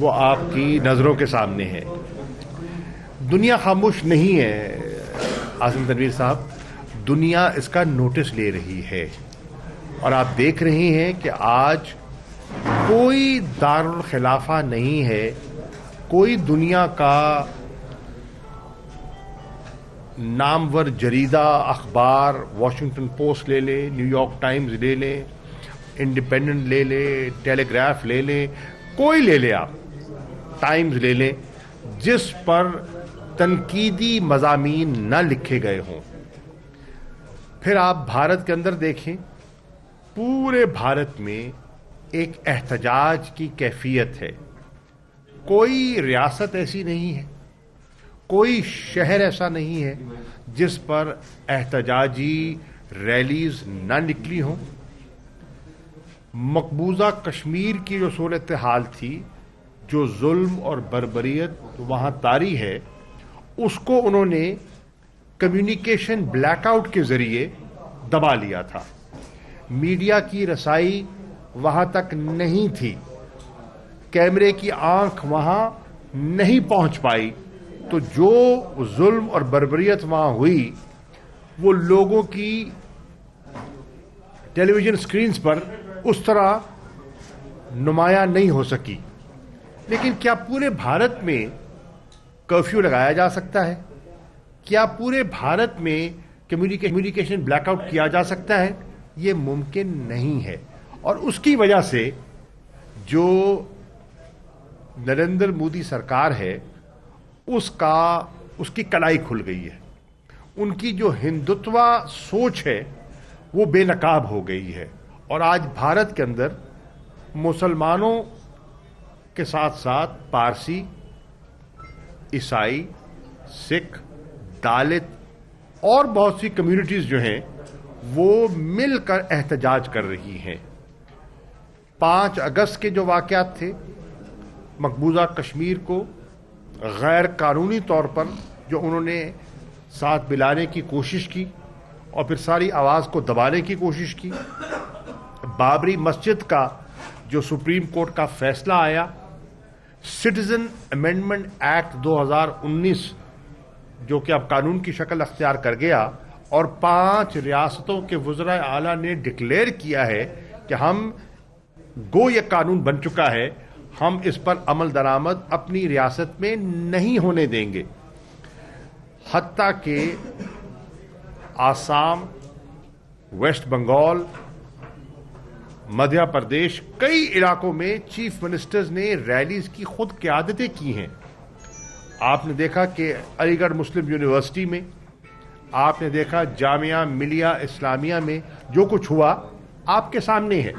वो आपकी नज़रों के सामने है। दुनिया खामोश नहीं है आसिम तनवीर साहब, दुनिया इसका नोटिस ले रही है और आप देख रहे हैं कि आज कोई दारुल खिलाफा नहीं है, कोई दुनिया का नामवर जरीदा अखबार, वॉशिंगटन पोस्ट ले ले, न्यूयॉर्क टाइम्स ले ले, इंडिपेंडेंट ले ले, टेलीग्राफ ले ले, कोई ले ले, आप टाइम्स ले लें, जिस पर तनकीदी मज़ामीन न लिखे गए हों। फिर आप भारत के अंदर देखें, पूरे भारत में एक एहतजाज की कैफियत है। कोई रियासत ऐसी नहीं है, कोई शहर ऐसा नहीं है जिस पर एहतजाजी रैलीज न निकली हों। मकबूजा कश्मीर की जो सूरत हाल थी, जो जुल्म और बर्बरियत वहाँ तारी है, उसको उन्होंने कम्युनिकेशन ब्लैकआउट के जरिए दबा लिया था। मीडिया की रसाई वहाँ तक नहीं थी, कैमरे की आंख वहाँ नहीं पहुँच पाई, तो जो जुल्म और बर्बरियत वहाँ हुई वो लोगों की टेलीविजन स्क्रीन्स पर उस तरह नुमाया नहीं हो सकी। लेकिन क्या पूरे भारत में कर्फ्यू लगाया जा सकता है? क्या पूरे भारत में कम्युनिकेशन ब्लैकआउट किया जा सकता है? ये मुमकिन नहीं है। और उसकी वजह से जो नरेंद्र मोदी सरकार है उसकी कलाई खुल गई है। उनकी जो हिंदुत्वा सोच है वो बेनकाब हो गई है और आज भारत के अंदर मुसलमानों के साथ साथ पारसी, ईसाई, सिख, दलित और बहुत सी कम्युनिटीज जो हैं वो मिलकर एहतजाज कर रही हैं। 5 अगस्त के जो वाक़यात थे, मकबूजा कश्मीर को गैर कानूनी तौर पर जो उन्होंने साथ मिलाने की कोशिश की और फिर सारी आवाज़ को दबाने की कोशिश की, बाबरी मस्जिद का जो सुप्रीम कोर्ट का फैसला आया, सिटीजन अमेंडमेंट एक्ट 2019 जो कि अब कानून की शक्ल अख्तियार कर गया और 5 रियासतों के वज़राए आला ने डिक्लेयर किया है कि हम ये कानून बन चुका है, हम इस पर अमल दरामद अपनी रियासत में नहीं होने देंगे। हत्ता के आसाम, वेस्ट बंगाल, मध्य प्रदेश, कई इलाकों में चीफ मिनिस्टर्स ने रैलीज की खुद क़यादतें की हैं। आपने देखा कि अलीगढ़ मुस्लिम यूनिवर्सिटी में, आपने देखा जामिया मिलिया इस्लामिया में जो कुछ हुआ आपके सामने है।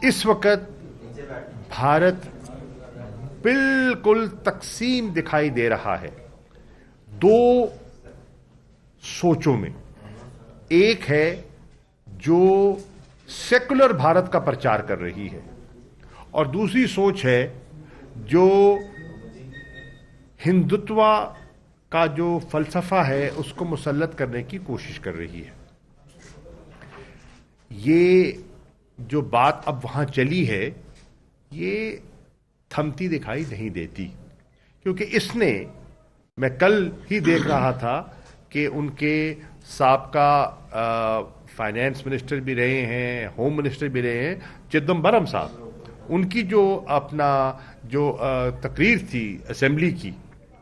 इस वक्त भारत बिल्कुल तकसीम दिखाई दे रहा है 2 सोचों में। एक है जो सेकुलर भारत का प्रचार कर रही है और दूसरी सोच है जो हिंदुत्व का जो फलसफा है उसको मुसल्लत करने की कोशिश कर रही है। ये जो बात अब वहां चली है ये थमती दिखाई नहीं देती, क्योंकि इसने, मैं कल ही देख रहा था कि उनके साबका फाइनेंस मिनिस्टर भी रहे हैं, होम मिनिस्टर भी रहे हैं, चिदम्बरम साहब, उनकी जो तकरीर थी असेंबली की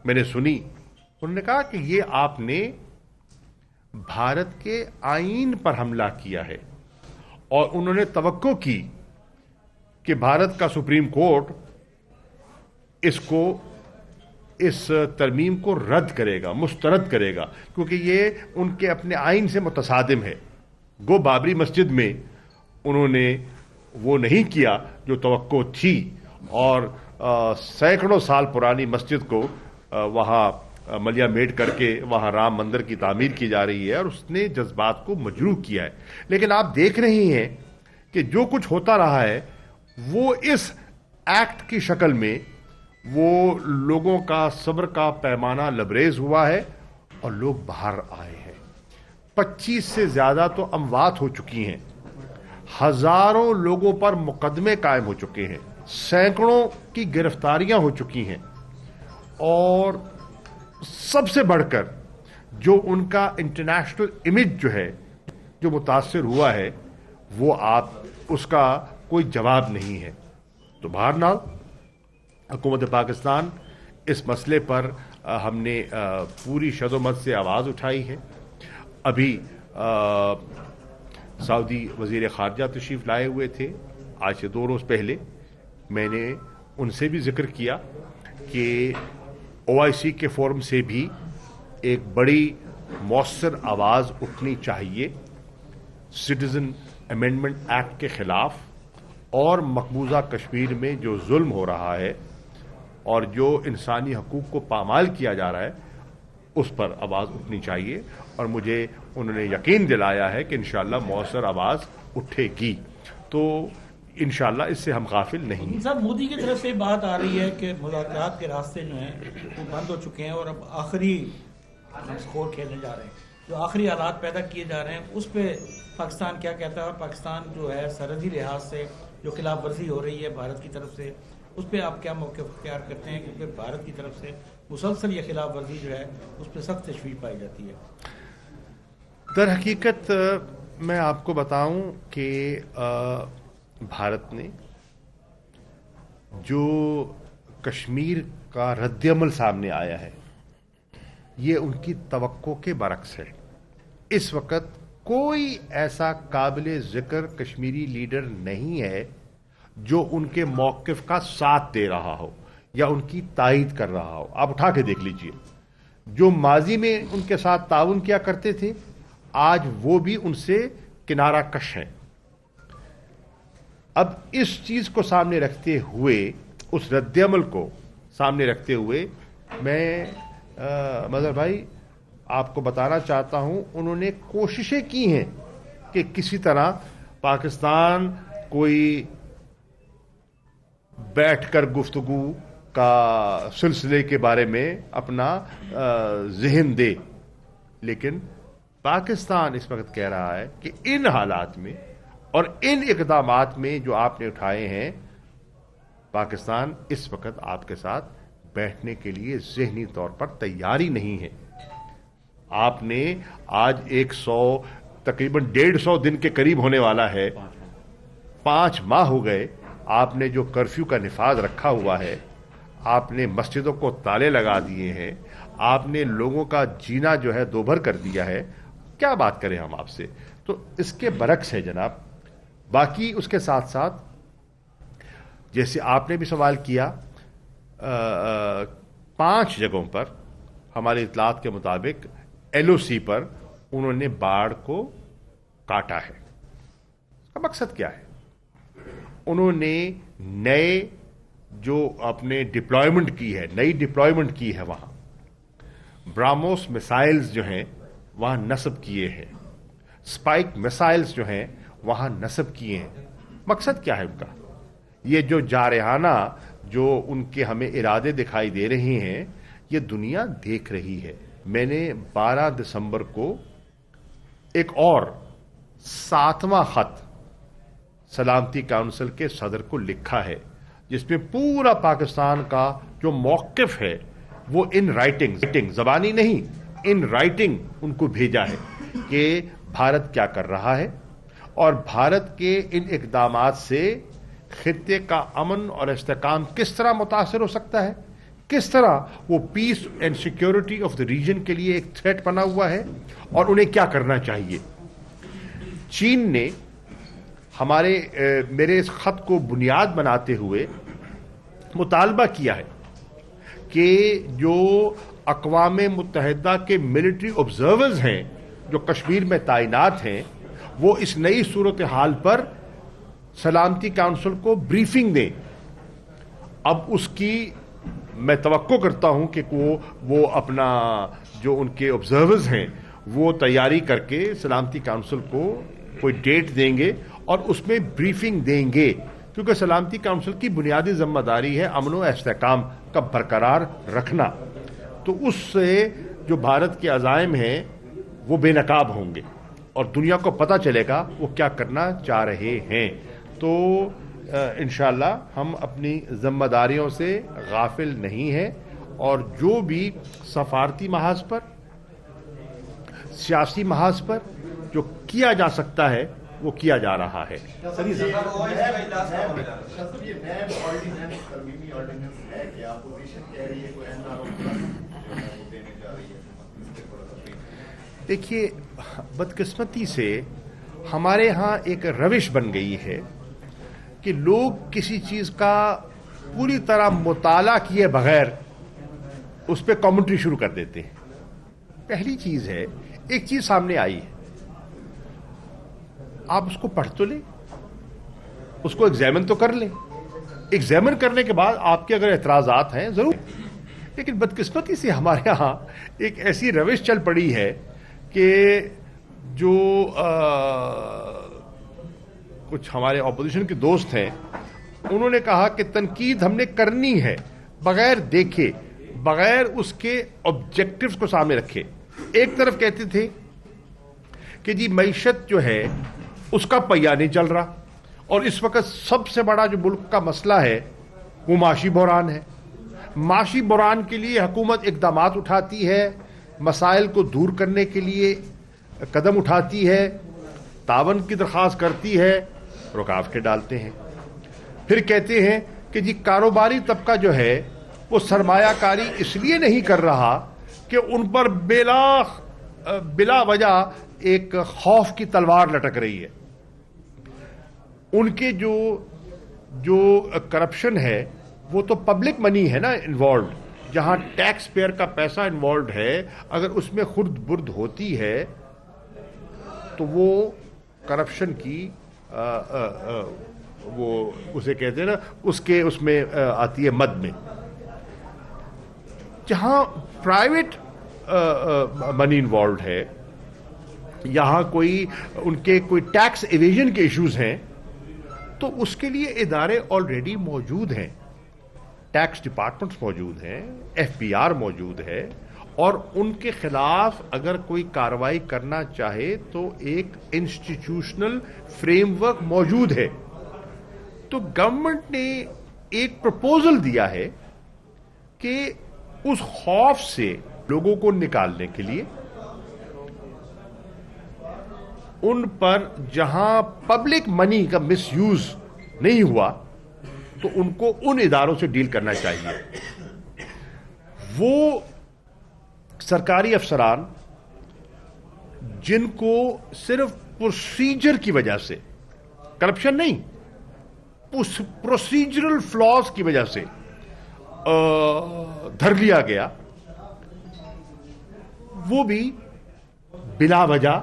मैंने सुनी। उन्होंने कहा कि ये आपने भारत के आईन पर हमला किया है और उन्होंने तवक्को की कि भारत का सुप्रीम कोर्ट इस तरमीम को रद्द करेगा, मुस्तरद करेगा, क्योंकि ये उनके अपने आइन से मुतसादिम है। बाबरी मस्जिद में उन्होंने वो नहीं किया जो तवक्को थी और सैकड़ों साल पुरानी मस्जिद को वहाँ मलिया मेट करके वहाँ राम मंदिर की तामीर की जा रही है और उसने जज्बात को मजरूह किया है। लेकिन आप देख रहे हैं कि जो कुछ होता रहा है वो इस एक्ट की शक्ल में वो लोगों का सब्र का पैमाना लबरेज हुआ है और लोग बाहर आए हैं। 25 से ज्यादा तो अमवात हो चुकी हैं, हजारों लोगों पर मुकदमे कायम हो चुके हैं, सैकड़ों की गिरफ्तारियां हो चुकी हैं और सबसे बढ़कर जो उनका इंटरनेशनल इमेज जो है जो मुतासर हुआ है वो आप उसका कोई जवाब नहीं है। तो बहरहाल हुकूमत पाकिस्तान इस मसले पर हमने पूरी शदोमत से आवाज़ उठाई है। अभी सऊदी वज़ीर ख़ारजा तशरीफ़ लाए हुए थे, आज से 2 रोज़ पहले मैंने उनसे भी जिक्र किया कि OIC के फोरम से भी एक बड़ी मौसर आवाज़ उठनी चाहिए सिटीज़न अमेंडमेंट एक्ट के ख़िलाफ़ और मकबूजा कश्मीर में जो जुल्म हो रहा है और जो इंसानी हकूक़ को पामाल किया जा रहा है उस पर आवाज़ उठनी चाहिए। और मुझे उन्होंने यकीन दिलाया है कि इंशाअल्लाह मौसर आवाज़ उठेगी। तो इंशाअल्लाह इससे हम गाफिल नहीं। साहब, मोदी की तरफ से बात आ रही है कि मुज़ाकरात के रास्ते जो हैं वो बंद हो चुके हैं और अब आखिरी स्कोर खेलने जा रहे हैं, जो आखिरी हालात पैदा किए जा रहे हैं उस पर पाकिस्तान क्या कहता है? और पाकिस्तान जो है सरहदी लिहाज से जो खिलाफ वर्जी हो रही है भारत की तरफ से, उस पर आप क्या मौक़िफ़ इख्तियार करते हैं? क्योंकि भारत की तरफ से मुसलसल ये खिलाफ वर्जी जो है उस पर सख्त तशवीश पाई जाती है। दर हकीकत मैं आपको बताऊं कि भारत ने जो कश्मीर का रद्दअमल सामने आया है ये उनकी तवक्को के बरक्स है। इस वक्त कोई ऐसा काबिल ज़िक्र कश्मीरी लीडर नहीं है जो उनके मौक़िफ़ का साथ दे रहा हो या उनकी तायीद कर रहा हो। आप उठा के देख लीजिए, जो माजी में उनके साथ ताउन किया करते थे आज वो भी उनसे किनारा कश हैं। अब इस चीज को सामने रखते हुए, उस रद्दअमल को सामने रखते हुए मैं मज़हर भाई आपको बताना चाहता हूं, उन्होंने कोशिशें की हैं कि किसी तरह पाकिस्तान कोई बैठकर गुफ्तगू का सिलसिले के बारे में अपना ज़हन दे, लेकिन पाकिस्तान इस वक्त कह रहा है कि इन हालात में और इन इक़दामात में जो आपने उठाए हैं, पाकिस्तान इस वक्त आपके साथ बैठने के लिए ज़हनी तौर पर तैयारी नहीं है। आपने आज 100 तकरीबन 150 दिन के करीब होने वाला है, 5 माह हो गए, आपने जो कर्फ्यू का निफाज रखा हुआ है, आपने मस्जिदों को ताले लगा दिए हैं, आपने लोगों का जीना जो है दोभर कर दिया है। क्या बात करें हम आपसे? तो इसके बरक्स है जनाब। बाकी उसके साथ साथ जैसे आपने भी सवाल किया, 5 जगहों पर हमारी इतलात के मुताबिक LOC पर उन्होंने बाढ़ को काटा है। इसका मकसद क्या है? उन्होंने नए जो अपने डिप्लॉयमेंट की है, नई डिप्लॉयमेंट की है, वहां ब्राह्मोस मिसाइल्स जो हैं वहां नस्ब किए हैं, स्पाइक मिसाइल्स जो हैं वहां नस्ब किए हैं। मकसद क्या है उनका? ये जो जारहाना जो उनके हमें इरादे दिखाई दे रहे हैं ये दुनिया देख रही है। मैंने 12 दिसंबर को एक और 7वां खत सलामती काउंसिल के सदर को लिखा है जिसमें पूरा पाकिस्तान का जो मौक़िफ़ है वो इन राइटिंग, ज़बानी नहीं, इन राइटिंग उनको भेजा है कि भारत क्या कर रहा है और भारत के इन इक़दामात से खित्ते का अमन और इस्तेहकाम किस तरह मुतासर हो सकता है, किस तरह वो peace and security of the region के लिए एक थ्रेट बना हुआ है और उन्हें क्या करना चाहिए। चीन ने मेरे इस खत को बुनियाद बनाते हुए मुतालबा किया है कि जो अक़वाम मुत्तहिदा के मिलिट्री ऑब्जर्वर्स हैं जो कश्मीर में तैनात हैं वो इस नई सूरत हाल पर सलामती काउंसिल को ब्रीफिंग दें। अब उसकी मैं तवक्को करता हूं कि वो अपना जो उनके ऑब्जर्वर्स हैं वो तैयारी करके सलामती काउंसिल को कोई डेट देंगे और उसमें ब्रीफिंग देंगे, क्योंकि सलामती काउंसिल की बुनियादी जिम्मेदारी है अमन व इस्तेहकाम का बरकरार रखना। तो उससे जो भारत के अज़ाइम हैं वो बेनकाब होंगे और दुनिया को पता चलेगा वो क्या करना चाह रहे हैं। तो इंशाअल्लाह हम अपनी जिम्मेदारियों से गाफिल नहीं हैं और जो भी सफारती महाज पर, सियासी महाज पर जो किया जा सकता है वो किया जा रहा है। देखिए, बदकिस्मती से हमारे यहाँ एक रविश बन गई है कि लोग किसी चीज का पूरी तरह मुताला किए बगैर उस पर कमेंट्री शुरू कर देते हैं। पहली चीज है, एक चीज सामने आई है, आप उसको पढ़ तो लें, उसको एग्जामिन तो कर लें। एग्जामिन करने के बाद आपके अगर एतराजात हैं जरूर, लेकिन बदकिस्मती से हमारे यहाँ एक ऐसी रविश चल पड़ी है कि जो कुछ हमारे ऑपोजिशन के दोस्त हैं, उन्होंने कहा कि तनकीद हमने करनी है बगैर देखे, बगैर उसके ऑब्जेक्टिव्स को सामने रखे। एक तरफ कहते थे कि जी मईशत जो है उसका पहिया नहीं चल रहा, और इस वक्त सबसे बड़ा जो मुल्क का मसला है वो माशी बहरान है। माशी बहरान के लिए हुकूमत इक़दामात उठाती है, मसाइल को दूर करने के लिए कदम उठाती है, तावन की दरख्वास्त करती है, रुकावटें डालते हैं। फिर कहते हैं कि जी कारोबारी तबका जो है वो सरमायाकारी इसलिए नहीं कर रहा कि उन पर बिला वजह एक खौफ की तलवार लटक रही है। उनके जो करप्शन है वो तो पब्लिक मनी है ना इन्वॉल्व, जहां टैक्स पेयर का पैसा इन्वॉल्व है, अगर उसमें खुर्द बुर्द होती है तो वो करप्शन की वो उसे कहते हैं ना, उसमें आती है मद में। जहां प्राइवेट मनी इन्वॉल्व है, यहां उनके कोई टैक्स एवेजन के इश्यूज हैं, तो उसके लिए इदारे ऑलरेडी मौजूद हैं। टैक्स डिपार्टमेंट्स मौजूद हैं, एफबीआर मौजूद है, और उनके खिलाफ अगर कोई कार्रवाई करना चाहे तो एक इंस्टीट्यूशनल फ्रेमवर्क मौजूद है। तो गवर्नमेंट ने एक प्रपोजल दिया है कि उस खौफ से लोगों को निकालने के लिए उन पर जहां पब्लिक मनी का मिसयूज नहीं हुआ तो उनको उन इदारों से डील करना चाहिए। वो सरकारी अफसरान जिनको सिर्फ प्रोसीजर की वजह से, करप्शन नहीं, उस प्रोसीजरल फ्लॉज की वजह से धर लिया गया, वो भी बिला वजह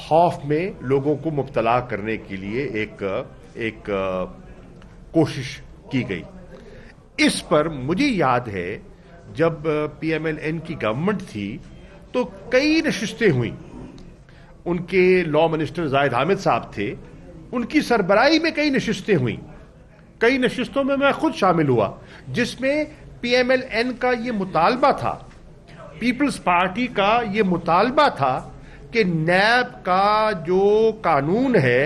खौफ में लोगों को मुब्तला करने के लिए एक कोशिश की गई। इस पर मुझे याद है जब पीएमएल-एन की गवर्नमेंट थी तो कई नशिस्तें हुई। उनके लॉ मिनिस्टर जाहिद हामिद साहब थे, उनकी सरबराही में कई नशिस्तें हुई। कई नशिस्तों में मैं खुद शामिल हुआ, जिसमें पीएमएल-एन का ये मुतालबा था, पीपल्स पार्टी का ये मुतालबा था कि नैब का जो कानून है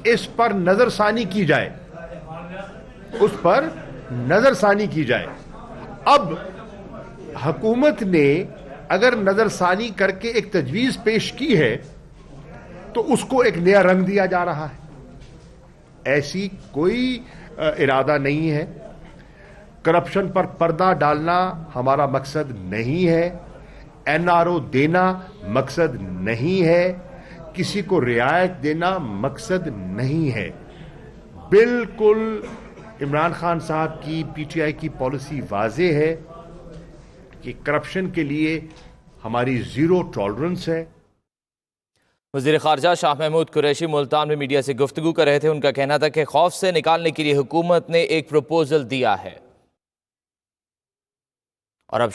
इस पर नजरसानी की जाए, उस पर नजरसानी की जाए। अब हुकूमत ने अगर नजरसानी करके एक तजवीज पेश की है तो उसको एक नया रंग दिया जा रहा है। ऐसी कोई इरादा नहीं है। करप्शन पर पर्दा डालना हमारा मकसद नहीं है, एनआरओ देना मकसद नहीं है, किसी को रियायत देना मकसद नहीं है। बिल्कुल इमरान खान साहब की पीटीआई की पॉलिसी वाज़ेह है कि करप्शन के लिए हमारी जीरो टॉलरेंस है। वज़ीर ख़ारजा शाह महमूद कुरैशी मुल्तान में मीडिया से गुफ्तगू कर रहे थे। उनका कहना था कि खौफ से निकालने के लिए हुकूमत ने एक प्रपोजल दिया है और अब